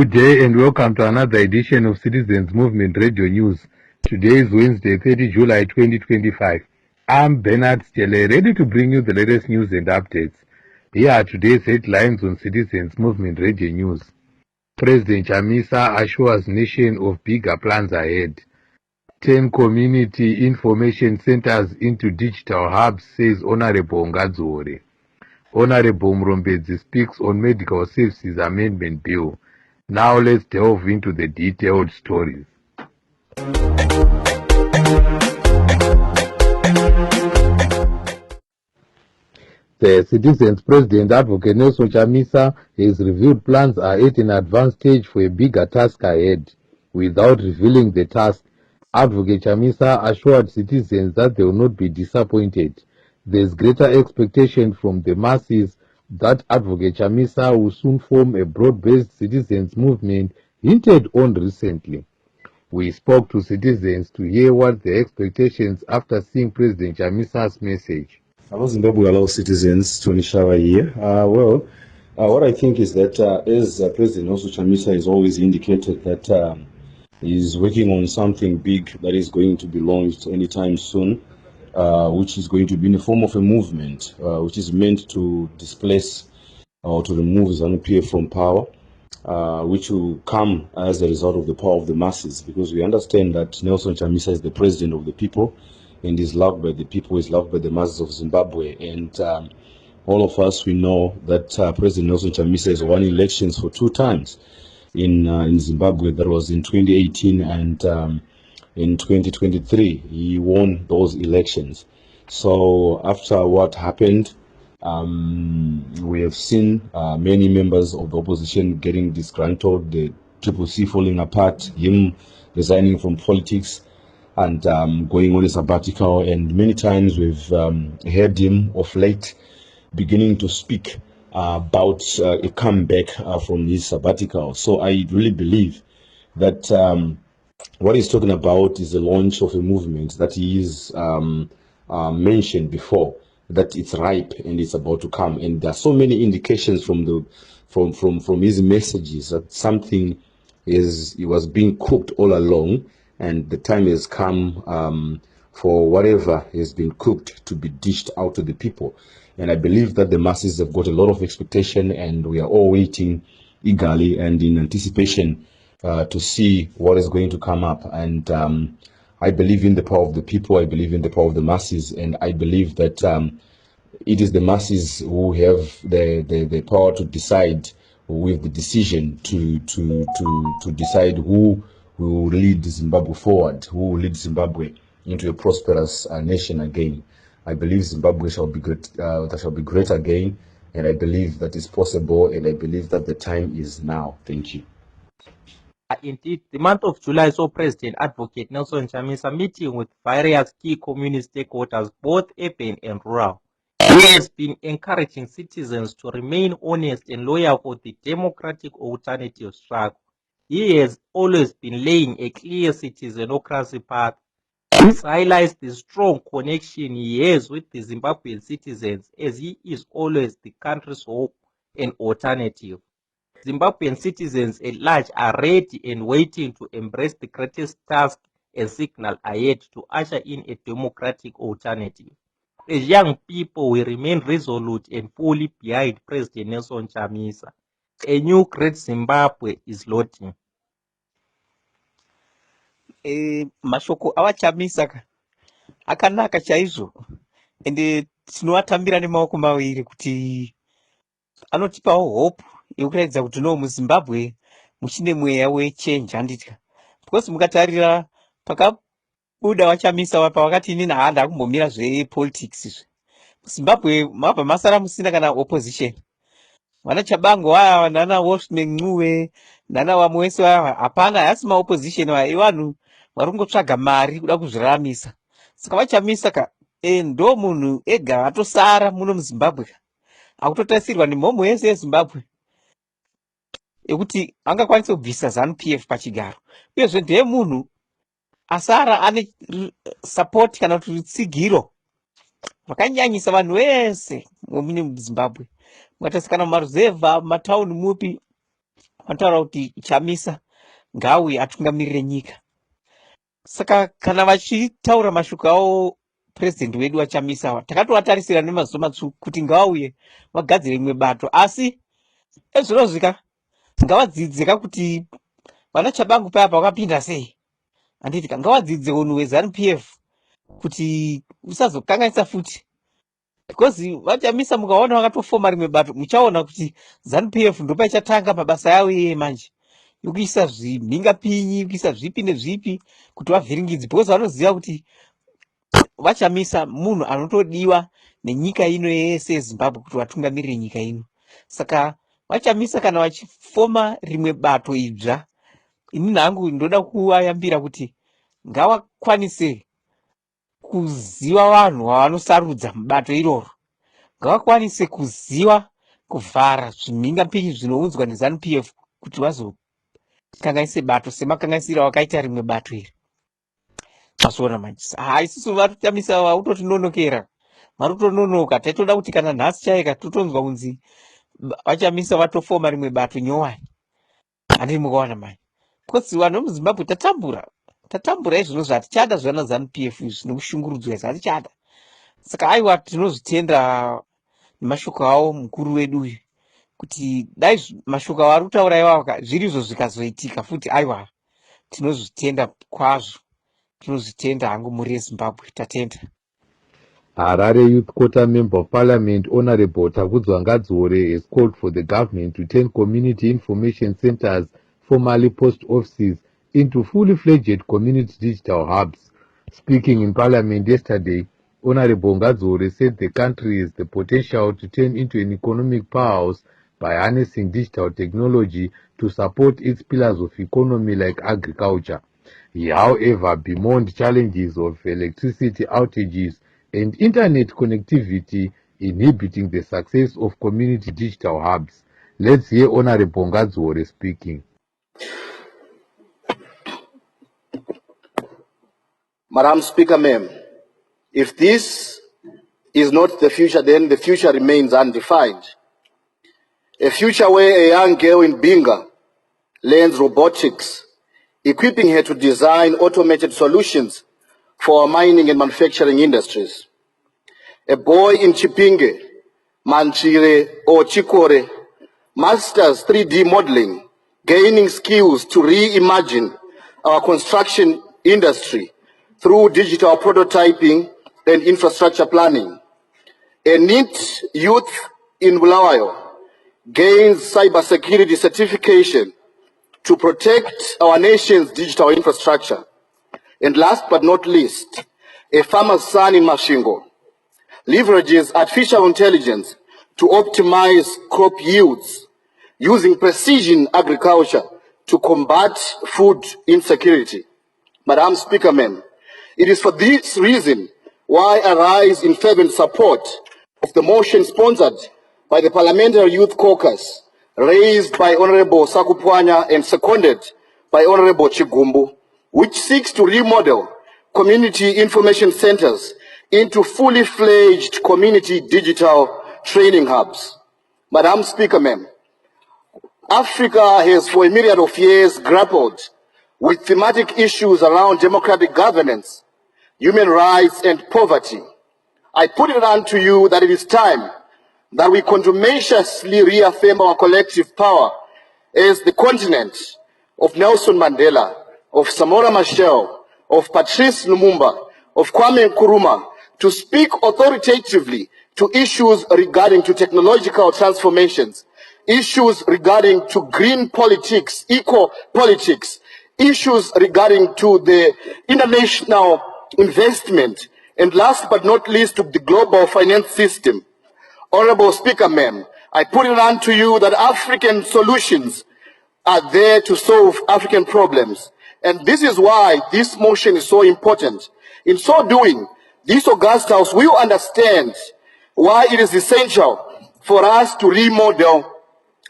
Good day and welcome to another edition of Citizens Movement Radio News. Today is Wednesday, 30 July 2025. I'm Bernard Stele, ready to bring you the latest news and updates. Here are today's headlines on Citizens Movement Radio News. President Chamisa assures nation of bigger plans ahead. 10 community information centers into digital hubs, says Honorable Ngadzore. Honorable Mrombedzi speaks on Medical Services Amendment Bill. Now let's delve into the detailed stories. The Citizens President Advocate Nelson Chamisa has revealed plans are at an advanced stage for a bigger task ahead. Without revealing the task, Advocate Chamisa assured citizens that they will not be disappointed. There is greater expectation from the masses that Advocate Chamisa will soon form a broad-based citizens movement hinted on recently. We spoke to citizens to hear what their expectations after seeing President Chamisa's message. Hello, Zimbabwe allow citizens to shower here. What I think is that as President also Chamisa has always indicated that he's working on something big that is going to be launched anytime soon, which is going to be in the form of a movement, which is meant to displace or to remove ZANU-PF from power, which will come as a result of the power of the masses, because we understand that Nelson Chamisa is the president of the people and is loved by the people, is loved by the masses of Zimbabwe. And all of us, we know that President Nelson Chamisa has won elections for 2 times in Zimbabwe. That was in 2018 and in 2023. He won those elections. So after what happened, we have seen many members of the opposition getting disgruntled, the Triple C falling apart, him resigning from politics and going on a sabbatical. And many times we've heard him of late beginning to speak about a comeback from his sabbatical. So I really believe that what he's talking about is the launch of a movement that he is mentioned before, that it's ripe and it's about to come. And there are so many indications from his messages that something he was being cooked all along, and the time has come for whatever has been cooked to be dished out to the people. And I believe that the masses have got a lot of expectation, and we are all waiting eagerly and in anticipation to see what is going to come up. And I believe in the power of the people, I believe in the power of the masses, and I believe that it is the masses who have the power to decide, with the decision to decide who will lead Zimbabwe forward, who will lead Zimbabwe into a prosperous nation again. I believe Zimbabwe shall be great, shall be great again, and I believe that is possible, and I believe that the time is now. Thank you. Indeed, the month of July saw President Advocate Nelson Chamisa meeting with various key community stakeholders, both urban and rural. He has been encouraging citizens to remain honest and loyal for the democratic alternative struggle. He has always been laying a clear citizenocracy path. This highlights the strong connection he has with the Zimbabwean citizens, as he is always the country's hope and alternative. Zimbabwean citizens at large are ready and waiting to embrace the greatest task and signal ahead to usher in a democratic alternative. As young people, we remain resolute and fully behind President Nelson Chamisa. A new great Zimbabwe is loading. Mashoko awachamisa akanaka chaizvo, ende tinoatambira nemaoko maviri kuti anotipawo hope yekuratidza kuti no muZimbabwe muchine mweya wechange handitya, because mukatarira pakabuda wachamisa wapa wakati inini haanda kumbomira zvepolitics izvi muZimbabwe mabva masara musina kana opposition. Vana Chabango vaya, nana Wolfman Ncube, nana vamwe vese vaya hapana, hasi maopposition vaya ivanhu vari kungotsvaga mari kuda kuzviraramisa. Saka vachamisa ka ndo munhu ega atosara muno muZimbabwe ka akutotarisirwa nemhomho yese yeZimbabwe ekuti angakwanisa kubvisa ZANU-PF pachigaro, uyezve ndiye munhu asara ane support kana kuti rutsigiro rwakanyanyisa vanhu vese vomune muZimbabwe. Mukatarisika kana mumaruzevha, mumatauni mupi, vanotaura kuti Chamisa ngaauye atungamirire nyika. Saka kana vachitaura mashoko avo president wedu waChamisa takatoatarisira nemazuva matsvuku kuti ngavauye vagadzire rimwe bato, asi ezvinozvika ngavadzidze kuti vana Chabangu paya pakapinda sei, handiti ngavadzidze unhu hweZANU-PF kuti usazokanganisa futi, because vaChamisa mukaona vakatofoma rimwe bato muchaona kuti ZANU-PF ndopachatanga mabasa yavo iye manje yokuisa zvimhingapinyi, kuisa zvipi nezvipi kuti vavhiringidze, because vanoziva kuti vaChamisa munhu anotodiwa nenyika ino yese yeZimbabwe kuti vatungamirire nyika ino. Saka vaChamisa kana vachifoma rimwe bato idzva, ini nangu ndoda kuvayambira kuti ngavakwanise kuziva vanhu vavanosarudza mubato iroro, ngavakwanise kuziva kuvhara zvimhingapinyi zvinounzwa neZANU-PF kuti vazokanganise bato semakanganisiro vakaita rimwe bato iri. Mazuona manje isusu vaChamisa vautotinonokera, varutononoka. Taitoda kuti kana nhasi chaika totonzwa kunzi vaChamisa vatofoma rimwe bato nyowani, handii mukaona manje, because vanhu vemuZimbabwe tatambura izvino zvatichada zvana ZANU-PF zvinokushungurudzwa izvi hatichada. Saka aiwa tinozvitenda nemashoko avo mukuru wedu uyu kuti dai mashoko avari kutaura ivava zviri izvo zvikazoitika futi, aiwa tinozvitenda kwazvo, tinozvitenda hangu mhuri yeZimbabwe, tatenda. Harare Youth Quarter Member of Parliament Honorable Takudzwa Ngadzore has called for the government to turn community information centers, formerly post offices, into fully fledged community digital hubs. Speaking in Parliament yesterday, Honorable Ngadzore said the country has the potential to turn into an economic powerhouse by harnessing digital technology to support its pillars of economy like agriculture. He, however, bemoaned challenges of electricity outages and internet connectivity inhibiting the success of community digital hubs. Let's hear Honorable Ngadzore speaking. Madam Speaker, ma'am, if this is not the future, then the future remains undefined. A future where a young girl in Binga learns robotics, equipping her to design automated solutions for our mining and manufacturing industries. A boy in Chipinge, Manchire or Chikore masters 3D modeling, gaining skills to reimagine our construction industry through digital prototyping and infrastructure planning. A NEET youth in Bulawayo gains cybersecurity certification to protect our nation's digital infrastructure. And last but not least, a farmer's son in Mashingo leverages artificial intelligence to optimize crop yields using precision agriculture to combat food insecurity. Madam Speaker, ma'am, it is for this reason why I rise in fervent support of the motion sponsored by the Parliamentary Youth Caucus, raised by Honorable Sakupwanya and seconded by Honorable Chigumbu, which seeks to remodel community information centers into fully fledged community digital training hubs. Madam Speaker, ma'am, Africa has for a myriad of years grappled with thematic issues around democratic governance, human rights, and poverty. I put it unto you that it is time that we contumaciously reaffirm our collective power as the continent of Nelson Mandela, of Samora Machel, of Patrice Lumumba, of Kwame Nkrumah, to speak authoritatively to issues regarding to technological transformations, issues regarding to green politics, eco politics, issues regarding to the international investment, and last but not least to the global finance system. Honorable Speaker, ma'am, I put it unto you that African solutions are there to solve African problems. And this is why this motion is so important. In so doing, this august house will understand why it is essential for us to remodel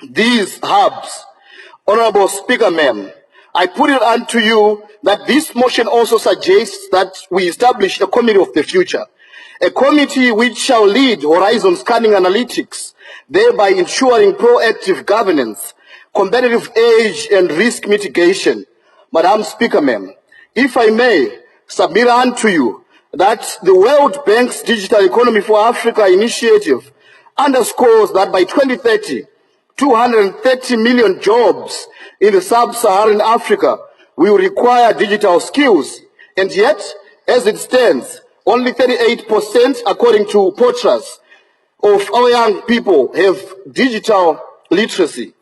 these hubs. Honorable Speaker, ma'am, I put it unto you that this motion also suggests that we establish a committee of the future, a committee which shall lead horizon scanning analytics, thereby ensuring proactive governance, competitive age and risk mitigation. Madam Speaker, ma'am, if I may submit unto you that the World Bank's Digital Economy for Africa initiative underscores that by 2030, 230 million jobs in the sub-Saharan Africa will require digital skills. And yet, as it stands, only 38%, according to Portras, of our young people have digital literacy.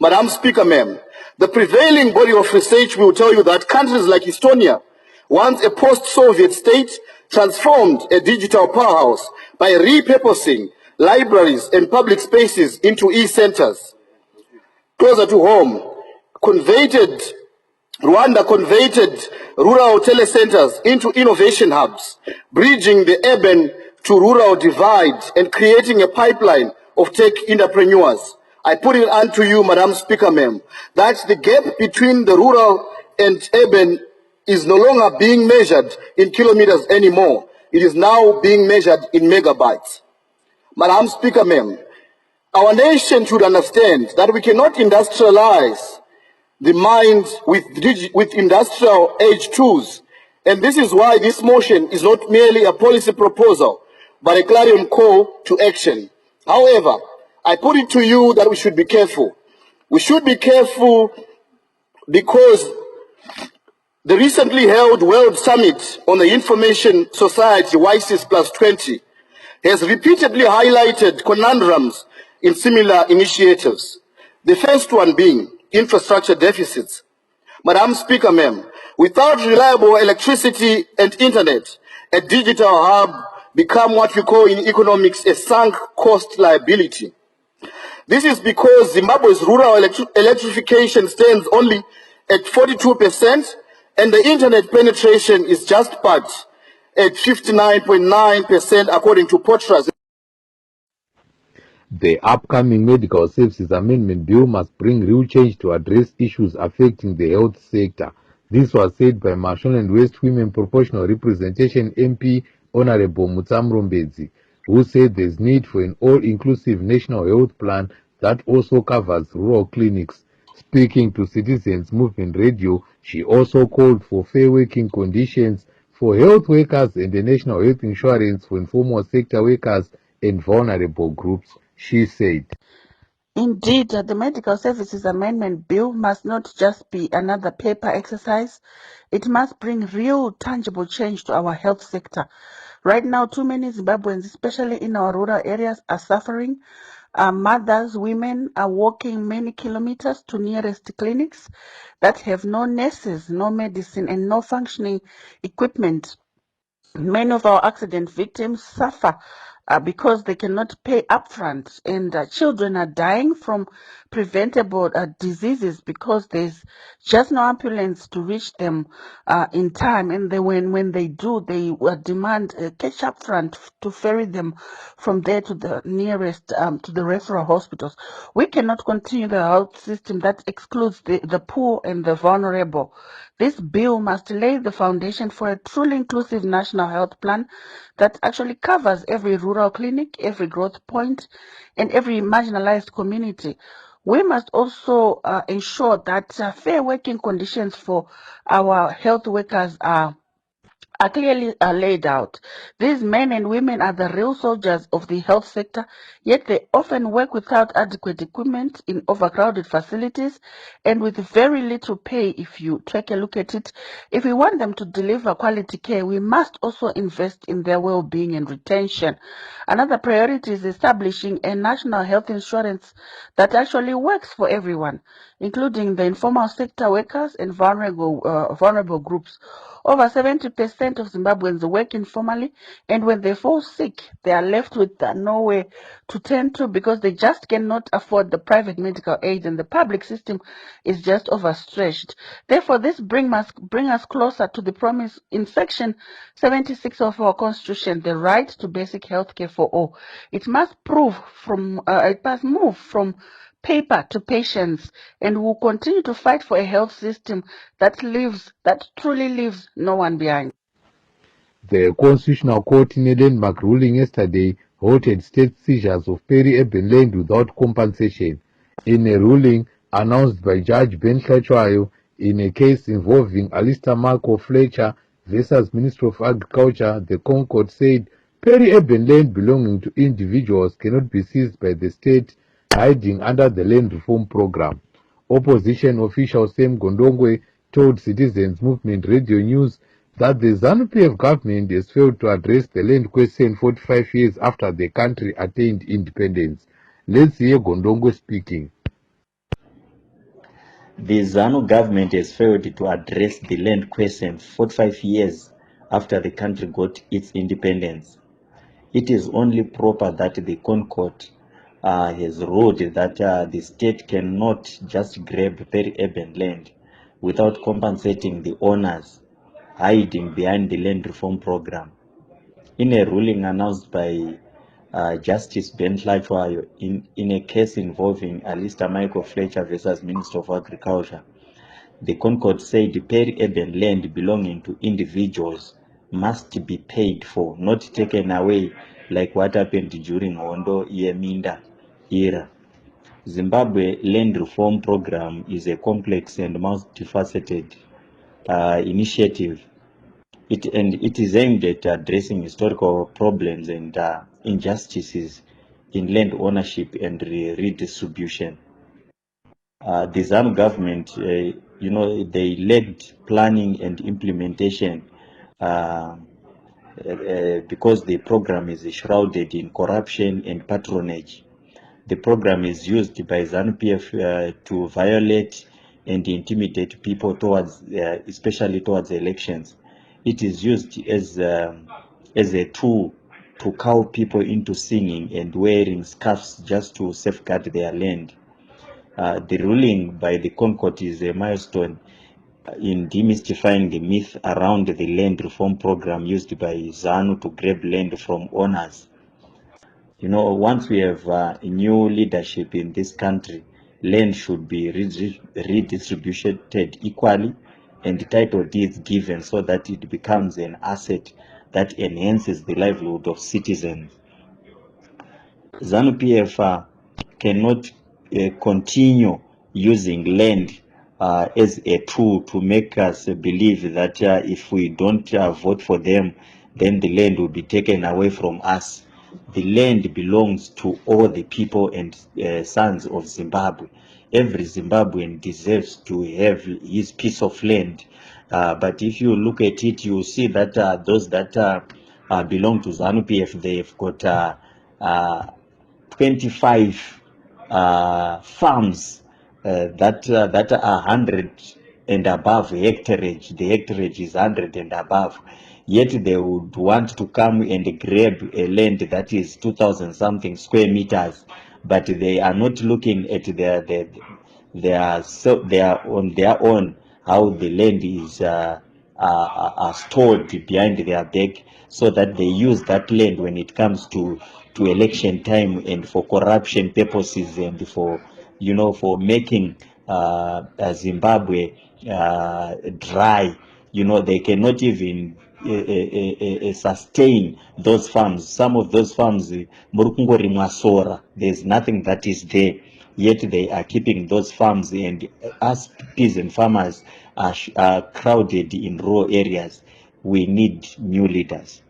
Madam Speaker, ma'am, the prevailing body of research will tell you that countries like Estonia, once a post-Soviet state, transformed a digital powerhouse by repurposing libraries and public spaces into e-centers. Closer to home, Rwanda converted rural telecenters into innovation hubs, bridging the urban to rural divide and creating a pipeline of tech entrepreneurs. I put it unto you, Madam Speaker, ma'am, that the gap between the rural and urban is no longer being measured in kilometers anymore. It is now being measured in megabytes. Madam Speaker, ma'am, our nation should understand that we cannot industrialize the mind with industrial age tools. And this is why this motion is not merely a policy proposal, but a clarion call to action. However, I put it to you that we should be careful. We should be careful because the recently held World Summit on the Information Society, YSIS Plus 20, has repeatedly highlighted conundrums in similar initiatives. The first one being infrastructure deficits. Madam Speaker, ma'am, without reliable electricity and internet, a digital hub become what we call in economics a sunk cost liability. This is because Zimbabwe's rural electrification stands only at 42%, and the internet penetration is just part at 59.9% according to Portras. The upcoming Medical Services Amendment Bill must bring real change to address issues affecting the health sector. This was said by Mashonaland West Women Proportional Representation MP Honorable Mutsamrombedzi, who said there's need for an all-inclusive national health plan that also covers rural clinics. Speaking to Citizens Movement Radio, she also called for fair working conditions for health workers and a national health insurance for informal sector workers and vulnerable groups. She said, Indeed, the Medical Services Amendment Bill must not just be another paper exercise. It must bring real, tangible change to our health sector. Right now, too many Zimbabweans, especially in our rural areas, are suffering. Mothers, women are walking many kilometers to nearest clinics that have no nurses, no medicine, and no functioning equipment. Many of our accident victims suffer because they cannot pay upfront, and children are dying from preventable diseases because there's just no ambulance to reach them in time. And when they do, they demand cash upfront to ferry them from there to the nearest to the referral hospitals. We cannot continue the health system that excludes the poor and the vulnerable. This bill must lay the foundation for a truly inclusive national health plan that actually covers every rural clinic, every growth point, and every marginalized community. We must also ensure that fair working conditions for our health workers are clearly laid out. These men and women are the real soldiers of the health sector, yet they often work without adequate equipment in overcrowded facilities and with very little pay if you take a look at it. If we want them to deliver quality care, we must also invest in their well-being and retention. Another priority is establishing a national health insurance that actually works for everyone, including the informal sector workers and vulnerable groups. Over 70% of Zimbabweans work informally, and when they fall sick, they are left with nowhere to turn to because they just cannot afford the private medical aid, and the public system is just overstretched. Therefore, this bring us closer to the promise in Section 76 of our Constitution, the right to basic health care for all. It must move from paper to patients, and will continue to fight for a health system that truly leaves no one behind. the Constitutional Court in a landmark ruling yesterday halted state seizures of peri-urban land without compensation. In a ruling, announced by Judge Ben Fletcher in a case involving Alistair Marco Fletcher versus Minister of Agriculture. The Concord said peri-urban land belonging to individuals cannot be seized by the state hiding under the land reform program. Opposition official Sam Gondongwe told Citizens Movement Radio News that the ZANU-PF government has failed to address the land question 45 years after the country attained independence. Let's hear Gondongwe speaking. The ZANU government has failed to address the land question 45 years after the country got its independence. It is only proper that the Concord has ruled that the state cannot just grab peri-urban land without compensating the owners hiding behind the land reform program. In a ruling announced by Justice Ben Fletcher in a case involving Alistair Michael Fletcher versus Minister of Agriculture, the Concord said the peri-urban land belonging to individuals must be paid for, not taken away like what happened during Hondo Yeminda era. Zimbabwe Land Reform Program is a complex and multifaceted initiative. It is aimed at addressing historical problems and injustices in land ownership and redistribution. The ZANU government, they lacked planning and implementation because the program is shrouded in corruption and patronage. The program is used by ZANU-PF to violate and intimidate people towards, especially towards elections. It is used as a tool to cow people into singing and wearing scarves just to safeguard their land. The ruling by the Concord is a milestone in demystifying the myth around the land reform program used by ZANU to grab land from owners. Once we have new leadership in this country, land should be redistributed equally and title deeds given so that it becomes an asset that enhances the livelihood of citizens. ZANU-PF cannot continue using land as a tool to make us believe that if we don't vote for them, then the land will be taken away from us. The land belongs to all the people and sons of Zimbabwe. Every Zimbabwean deserves to have his piece of land. But if you look at it, you see that those that belong to ZANU-PF, they've got 25 farms that are 100 and above hectareage. The hectareage is 100 and above. Yet they would want to come and grab a land that is 2,000 something square meters, but they are not looking at they are on their own how the land is are stored behind their back, so that they use that land when it comes to election time and for corruption purposes and for making Zimbabwe dry. They cannot even sustain those farms. Some of those farms, there's nothing that is there, yet they are keeping those farms, and us peasant farmers are crowded in rural areas. We need new leaders.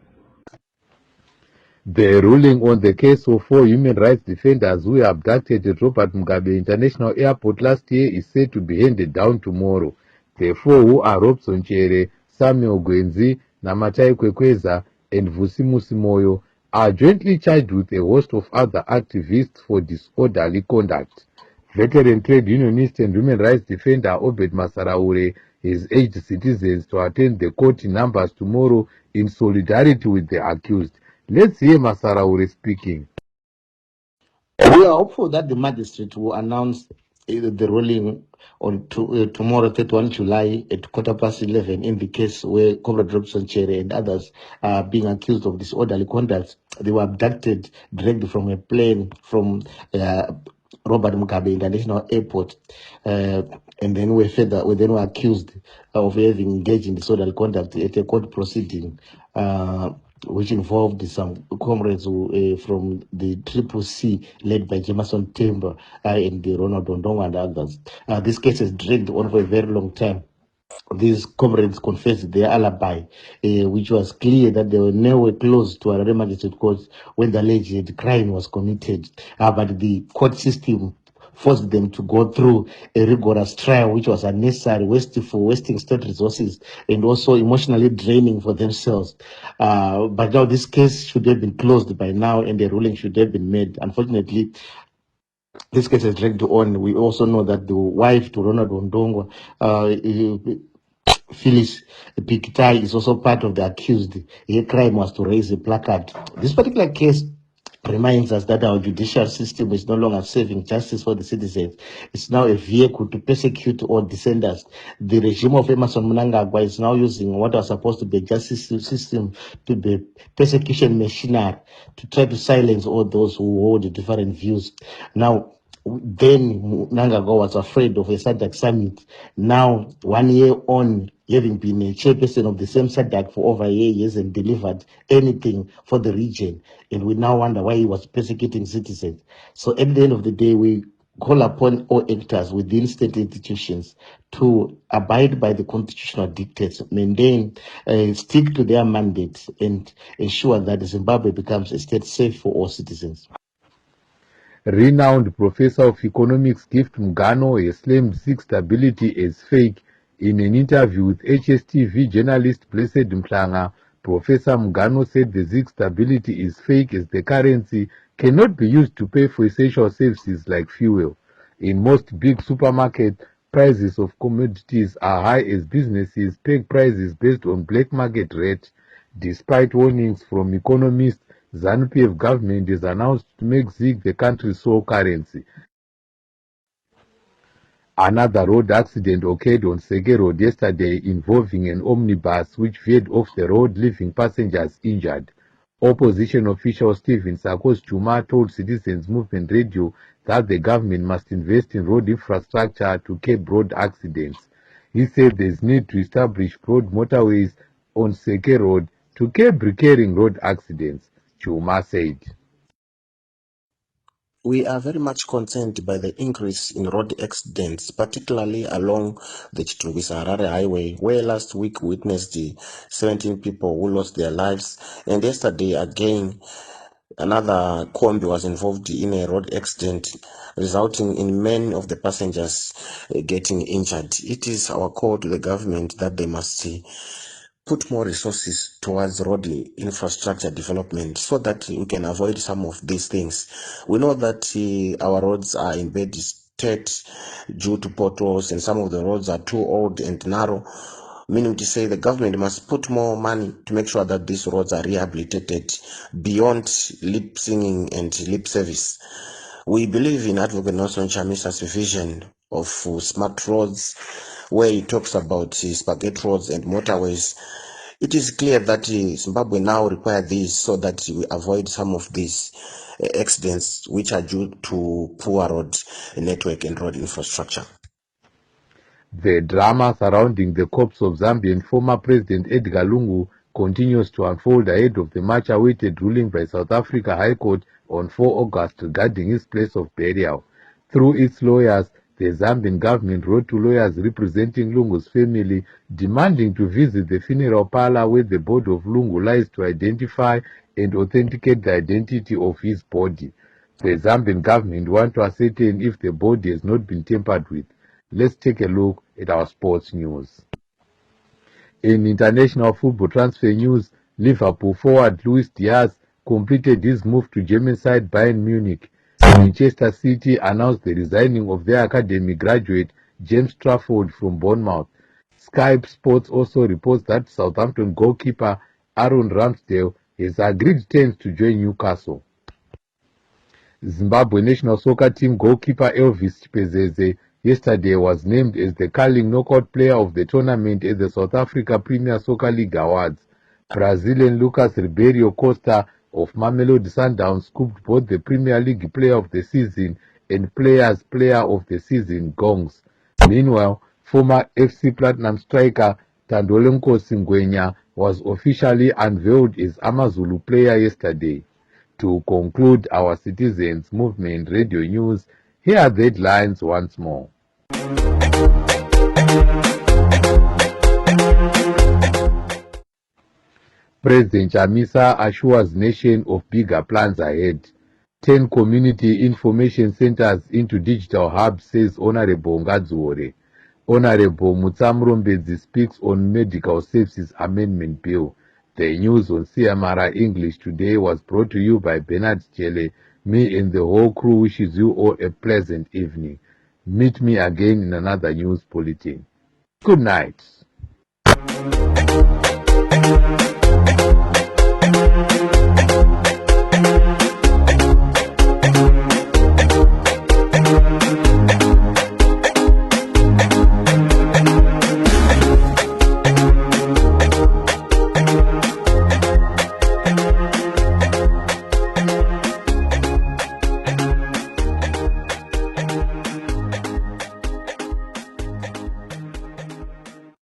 The ruling on the case of 4 human rights defenders who abducted at Robert Mugabe International Airport last year is said to be handed down tomorrow. The 4, who are Robson Chere, Samuel Gwenzi, Namatai Kwekweza, and Vusimusi Moyo, are jointly charged with a host of other activists for disorderly conduct. Veteran trade unionist and human rights defender Obed Masaraure has urged citizens to attend the court in numbers tomorrow in solidarity with the accused. Let's hear Masaraure speaking. We are hopeful that the magistrate will announce the ruling on tomorrow, 31 July at 11:15 in the case where Comrade Robson Chere and others are being accused of disorderly conduct. They were abducted, dragged from a plane from Robert Mugabe International Airport, and then were accused of having engaged in disorderly conduct at a court proceeding. which involved some comrades from the Triple C, led by Jameson Timber and Ronald Ondongo and others. This case has dragged on for a very long time. These comrades confessed their alibi, which was clear that they were nowhere close to a magistrate court when the alleged crime was committed. But the court system forced them to go through a rigorous trial, which was unnecessary, wasting state resources, and also emotionally draining for themselves. But now this case should have been closed by now, and the ruling should have been made. Unfortunately, this case has dragged on. We also know that the wife to Ronald Ondongo, Phyllis Pikitai, is also part of the accused. Her crime was to raise a placard. This particular case reminds us that our judicial system is no longer serving justice for the citizens. It's now a vehicle to persecute or descendants. The regime of Emerson Mnangagwa is now using what was supposed to be a justice system to be persecution machinery to try to silence all those who hold different views. Now, then Mnangagwa was afraid of a SADC summit. Now, 1 year on, having been a chairperson of the same SADC for over a year, he hasn't delivered anything for the region. And we now wonder why he was persecuting citizens. So at the end of the day, we call upon all actors within state institutions to abide by the constitutional dictates, maintain, stick to their mandates, and ensure that Zimbabwe becomes a state safe for all citizens. Renowned professor of economics Gift Mugano has claimed Sikh stability as fake. In an interview with HSTV journalist Blessed Mhlanga, Professor Mugano said the Sikh stability is fake as the currency cannot be used to pay for essential services like fuel. In most big supermarkets, prices of commodities are high as businesses peg prices based on black market rate. Despite warnings from economists, ZANU-PF government has announced to make ZiG the country's sole currency. Another road accident occurred on Seke Road yesterday involving an omnibus which veered off the road, leaving passengers injured. Opposition official Stephen Sakos Chuma told Citizens Movement Radio that the government must invest in road infrastructure to curb road accidents. He said there is need to establish broad motorways on Seke Road to curb recurring road accidents. Chuma said. We are very much concerned by the increase in road accidents, particularly along the Chitungwisa-Harare highway, where last week we witnessed 17 people who lost their lives, and yesterday again another combi was involved in a road accident, resulting in many of the passengers getting injured. It is our call to the government that they must put more resources towards road infrastructure development so that we can avoid some of these things. We know that our roads are in bad state due to potholes, and some of the roads are too old and narrow, meaning to say the government must put more money to make sure that these roads are rehabilitated beyond lip singing and lip service. We believe in Advocate Nelson Chamisa's vision of smart roads, where he talks about spaghetti roads and motorways. It is clear that Zimbabwe now requires these so that we avoid some of these accidents which are due to poor road network and road infrastructure. The drama surrounding the corpse of Zambian former President Edgar Lungu continues to unfold ahead of the much-awaited ruling by South Africa High Court on 4 August regarding his place of burial. Through its lawyers, the Zambian government wrote to lawyers representing Lungu's family demanding to visit the funeral parlor where the body of Lungu lies to identify and authenticate the identity of his body. The Zambian government wants to ascertain if the body has not been tampered with. Let's take a look at our sports news. In international football transfer news, Liverpool forward Luis Diaz completed his move to German side Bayern Munich. Manchester City announced the resigning of their academy graduate James Trafford from Bournemouth. Sky Sports also reports that Southampton goalkeeper Aaron Ramsdale has agreed terms to join Newcastle. Zimbabwe national soccer team goalkeeper Elvis Chipezeze yesterday was named as the curling knockout player of the tournament at the South Africa Premier Soccer League Awards. Brazilian Lucas Ribeiro Costa of Mamelodi Sundowns scooped both the Premier League Player of the Season and Players Player of the Season gongs. Meanwhile, former FC Platinum striker Tandolenkosi Ngwenya was officially unveiled as AmaZulu player yesterday. To conclude our Citizens Movement Radio News, here are the headlines once more. President Chamisa assures nation of bigger plans ahead. 10 community information centers into digital hubs, says Honorable Ngazuore. Honorable Mutsamrombedzi speaks on Medical Services Amendment Bill. The news on CMRI English today was brought to you by Bernard Chele. Me and the whole crew wishes you all a pleasant evening. Meet me again in another news bulletin. Good night.